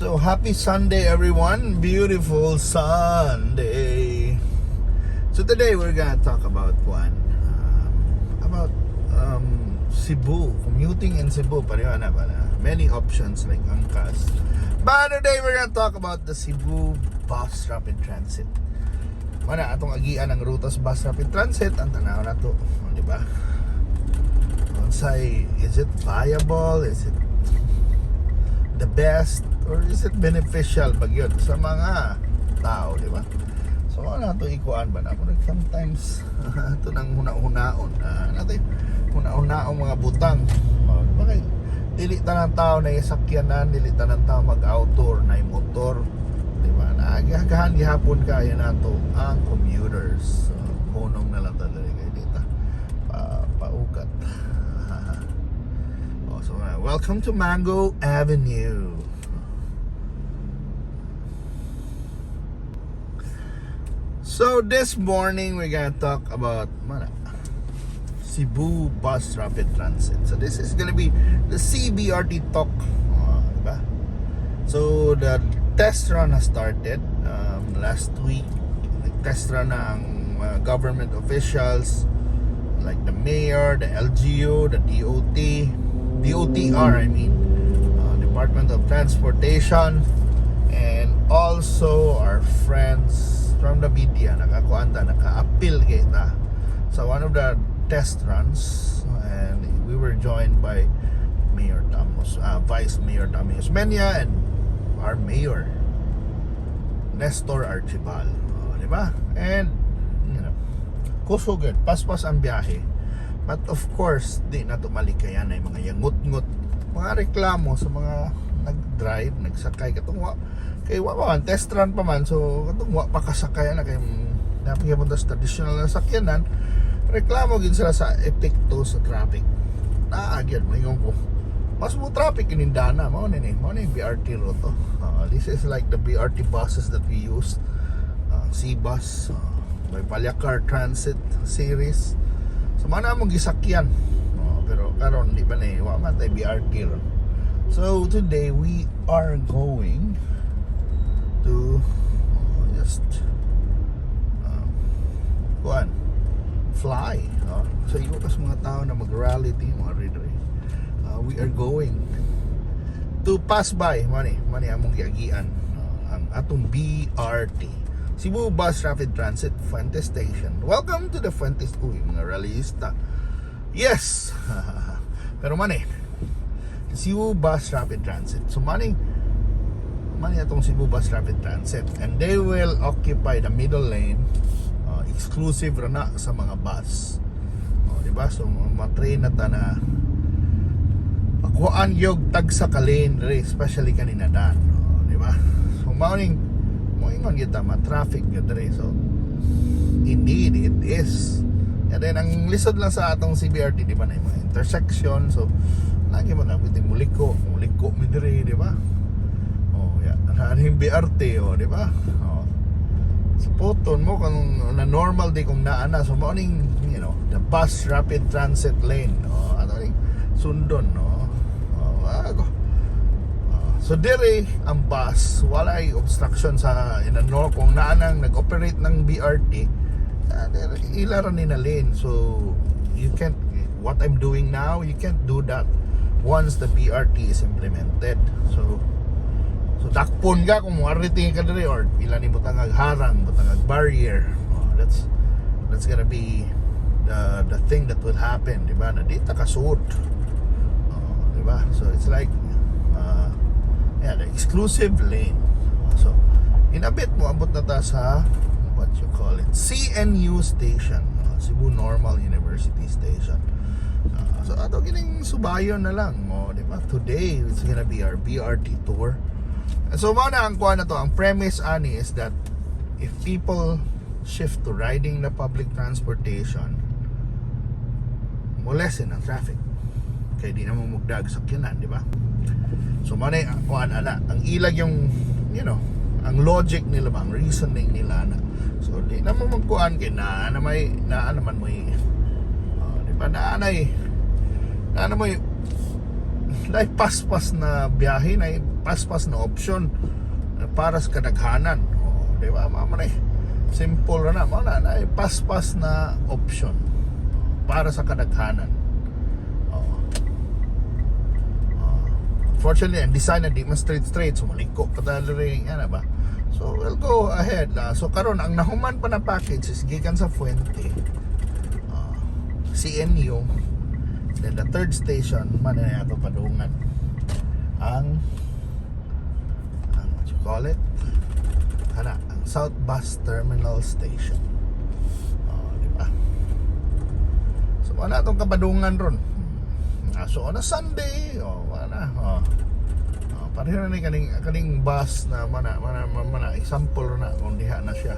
So happy Sunday everyone, beautiful Sunday. So today we're gonna talk about Cebu, commuting in Cebu. Pareho na ba na? Many options like Angkas. But today we're gonna talk about the Cebu Bus Rapid Transit. Mana atong agian ang Rutas Bus Rapid Transit, ang tanaw na to, di ba? Say, is it viable? Is it the best? Or is it beneficial pag yun sa mga tao, di ba? So ano ito ikuan ba na? Sometimes ito nang huna-hunaon natin, huna-hunaon mga butang. Bakit dili ta ng tao na isakyanan, dili ta ng tao mag-outdoor na motor, di ba? Naagagahan gihapon kaya nato ang commuters. So, hunong na lang talaga kay dita paugat. So welcome to Mango Avenue. So this morning we're gonna talk about Cebu Bus Rapid Transit. So this is gonna be the CBRT talk, diba? So the test run has started last week. Test run ng government officials like the mayor, the LGU, the DOTR, Department of Transportation, and also our friends from the media naka-appeal kita sa one of the test runs, and we were joined by Mayor Tamos, Vice Mayor Tamos Menia, and our Mayor Nestor Archibal, di ba? And kusugod, paspas ang biyahe, but of course di na tumalikayan ay mga yangut-ngut, mga reklamo sa mga nag-drive, nagsakay katungwa kay wa test run pa man, so katungwa pa kasakay na kay napipunta sa traditional na sakyanan, reklamo gid sila sa epekto sa traffic. Naagyan mo yung ko mas mo traffic inindana mo ni BRT route. This is like the BRT buses that we use, C-bus, by Palyacar Transit series. So mana mo gisakyan, pero karon di ba ni wa man tay BRT ron. So today we are going to just fly sa iyo kas mga tao na mag-rally mga reader. We are going to pass by mani among giagian ang atong BRT, Cebu Bus Rapid Transit, Fuentes Station. Welcome to the Fuentes. Mga rallyista. Yes. Pero Cebu Bus Rapid Transit. So mani atong Cebu Bus Rapid Transit, and they will occupy the middle lane, exclusive na sa mga bus. Diba? So matrain na ta na kuan yung tag sa kalin, especially kanina dan, diba? So morning moingon kita ma-traffic yun dre. So indeed it is. And then ang lisod lang sa atong CBRT, di ba, na yung mga intersection. So lagi mo na muliko mi dire, di ba? Yung BRT, di ba? Supoton mo kung na normal di kung naana. So morning, the bus rapid transit lane, sundon, so dire ang bus, walay obstruction sa kung naanang nag-operate ng BRT, ilaran ni na lane. So you can't, what I'm doing now, you can't do that once the BRT is implemented. So dakpon ka kung mo-rating ka dire, or ilan ni butang harang, butang barrier. That's gonna be the thing that will happen, di ba? Na di ta kasuot. Di ba? So it's like the exclusive lane. So in a bit mo abot na ta sa what you call it, CNU station, Cebu Normal University Station. So ato gining subayon na lang mo, di ba? Today it's gonna be our BRT tour. So muna ang kuha na to, ang premise ani is that if people shift to riding the public transportation, molesin ang traffic kaya di na mo mugdag sakyanan, di ba? So muna ang kuha na ang ilag yung ang logic nila ba, ang reasoning nila na. So di na mo magkuhan kay na naman mo di ba, na mo like paspas na biyahe na paspas na option para sa kadaghanan. Di ba? Mamay simple na na paspas na option para sa kadaghanan. Fortunately, ang design na di man straight so maliko kadalo ring ano ba. So we'll go ahead. So karon ang nahuman pa na package is gikan sa Fuente, CNU, then the third station man na ato padungan ang what you call it, ang South Bus Terminal Station. Di ba? So wala itong kapadungan ron. So on a Sunday, pareho na ni kaning bus na mana example na kung diha na siya.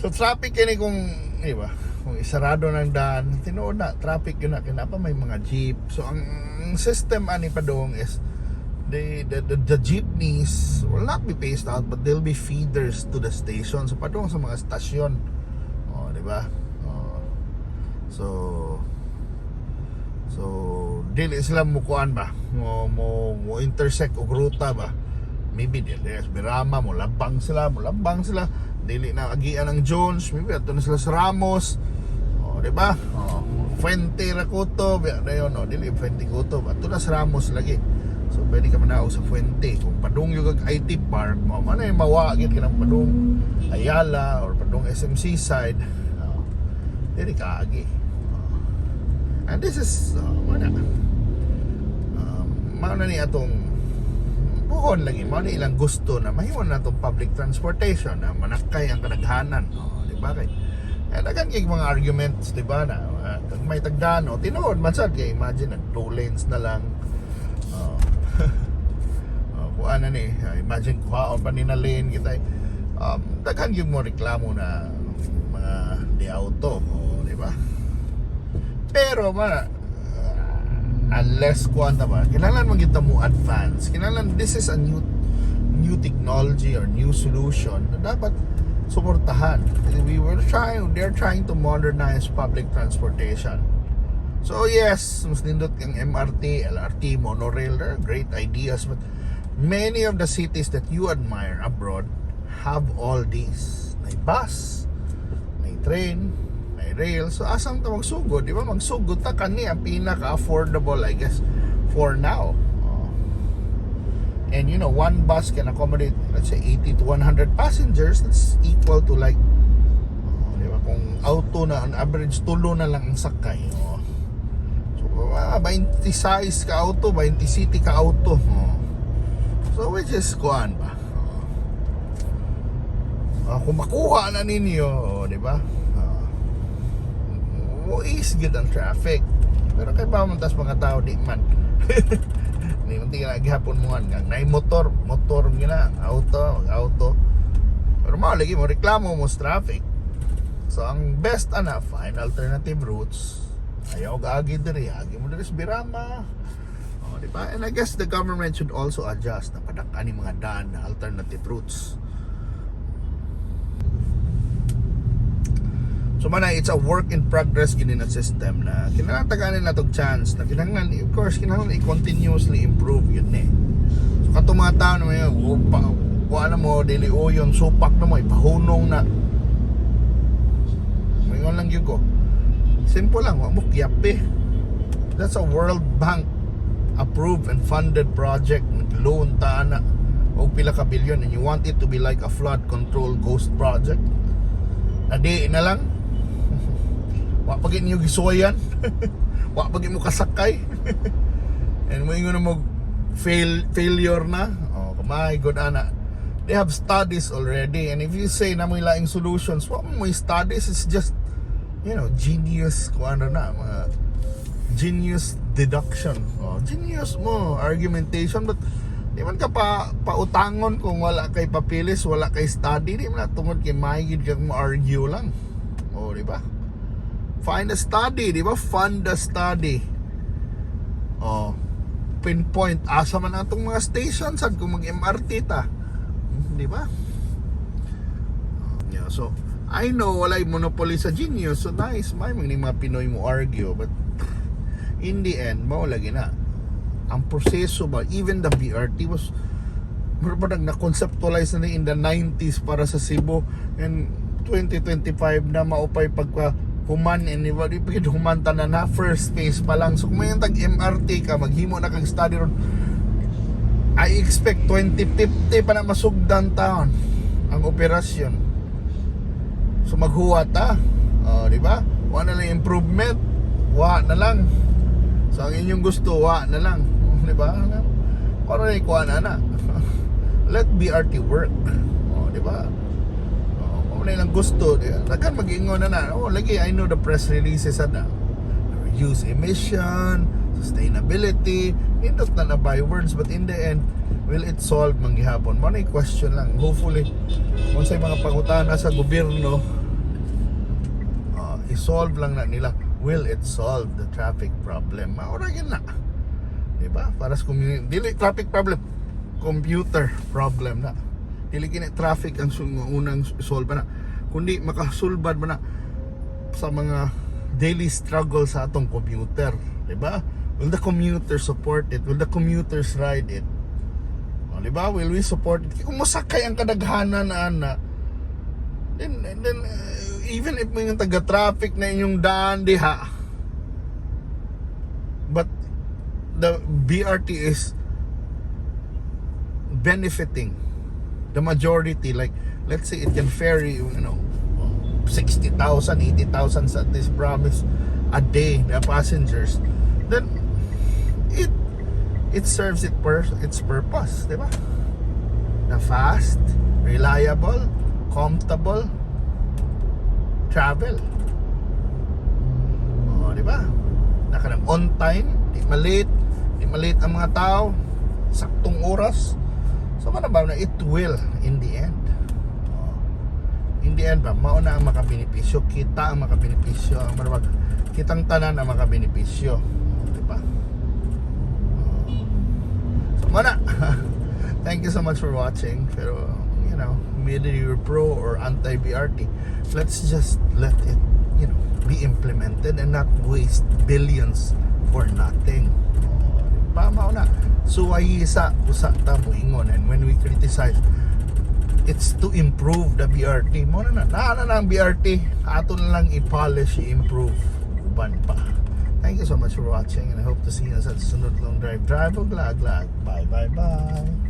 So traffic kini kung, di ba? Kung isarado ng daan, tinuod na traffic yun na kinapa may mga jeep. So ang system ani padong is the jeepneys will not be paced out, but they'll be feeders to the station. So padong sa mga stasyon. Di ba? So dili sila mukuan ba mo intersect og ruta ba, maybe dili Birama mo labang sila dili na agian ng Jones, maybe ato na sila sa Ramos, di ba? Fuente Racoto dayon, dili Fuente Coto, ato na sa Ramos lagi. So pwede ka manaog sa Fuente kung padung yung IT Park mo man ay mawagit ka ng padung Ayala or padung SMC side, dili ka agi. And this is mauna ni atong buhon lagi, mauna ilang gusto na mahiwan na itong public transportation na manakay ang kadaghanan, di ba kay dagan kay mga arguments, di ba, na kung may tagdano tinuod man sad kay imagine nag 2 lanes na lang, kuha na ni imagine kuhaon pa ni na lane kita, daghan yung mo reklamo na mga di auto, di ba? Pero unless kuanta ba, kailangan magita mo advance, kailangan this is a new technology or new solution na dapat suportahan. They're trying to modernize public transportation. So yes, mas nindot kang MRT, LRT, monorail, they're great ideas, but many of the cities that you admire abroad have all these. May bus, may train, rail. So asang ta magsugod, di ba? Magsugod ta kani ang pinaka-affordable, I guess, for now. And one bus can accommodate, let's say 80 to 100 passengers. That's equal to like, di ba? Kung auto na on average tulo na lang ang sakay. So 20 size ka auto, 20 city ka auto. So which is kuan ba? Kung makuha na ninyo, di ba? Is good ang traffic, pero kay pamantas mga tao di man ni man tingala gihapon mo nga nay motor gina auto, pero mao lagi mo reklamo mo sa traffic. So ang best find alternative routes, ayaw agi mo diri sa Birama, di ba? And I guess the government should also adjust na padak-an ni mga daan na alternative routes. So it's a work in progress gini na system na kinahanglan taganin na tog chance na kinahanglan, of course, kinahanglan i-continuously improve yun So katong mga tao na may wala mo dili yung supak na mo ipahunong na mayroon lang yun ko simple lang, wag mo kiyapi. That's a World Bank approved and funded project, loan ta na og pila ka bilyon, and you want it to be like a flood control ghost project na di na lang wa pagin niyo gisuwayan wa pagin mo kasakay and mo ingon mo failure na, my god ana, they have studies already, and if you say na mo laing solutions, what mo studies is just genius kuano na mga genius deduction, genius mo argumentation, but di man ka pautangon kung wala kay papilis, wala kay study, di man tungod kay mahigid kag mo argue lang, di ba? Find a study, di ba? Fund a study. Pinpoint asa man atong mga stations sad kung mag-MRT ta, di ba? So I know walay monopoly sa genius, so nice may mga Pinoy mo argue, but in the end mao lagi na ang proseso ba, even the BRT was na-conceptualize na in the 90s para sa Cebu, and 2025 na maupay pagka human, and human ta na first phase pa lang. So kung may tag MRT ka, maghimo na kag study ron, I expect 2050 pa na masugdan taon ang operasyon. So maghuwat di ba? Wa na lang improvement, wa na lang. So ang inyong gusto, wa na lang, di ba? Para ikuha na let BRT work, di ba? Kung na lang gusto, lagan mag-ingon na lagi, I know the press releases na reduce emission, sustainability, indot na bywords, but in the end, will it solve manggihapon? Manay question lang. Hopefully kung sa mga pangutana sa gobyerno, i-solve lang na nila, will it solve the traffic problem? Mauragin na, di ba? Para sa community, dili traffic problem, computer problem na. Dili kini traffic ang unang solve na, kundi makasulbad man na sa mga daily struggle sa atong commuter, di ba? Will the commuters support it? Will the commuters ride it? Di ba? Will we support it? Kung masakay ang kadaghanan na then even if may taga-traffic na inyong daan diha, but the BRT is benefiting the majority, like let's say it can ferry 60,000, 80,000 at this promise a day na passengers, then it serves its purpose, di ba? Na fast, reliable, comfortable travel, di ba? Nakanang on time, di malate ang mga tao, saktong oras. So ba na it will in the end ba, mauna ang makabenepisyo, kita ang makabenepisyo, ang marwag kitang tanan ang makabenepisyo, di ba? So mana thank you so much for watching. Pero whether you're pro or anti-BRT, let's just let it be implemented and not waste billions for nothing. Pa mauna suwayisa usa ta moingon, and when we criticize, it's to improve the BRT. Mo na ang BRT, ato na lang i-polish, i-improve uban pa. Thank you so much for watching, and I hope to see you sa sunod long drive. Bye bye bye.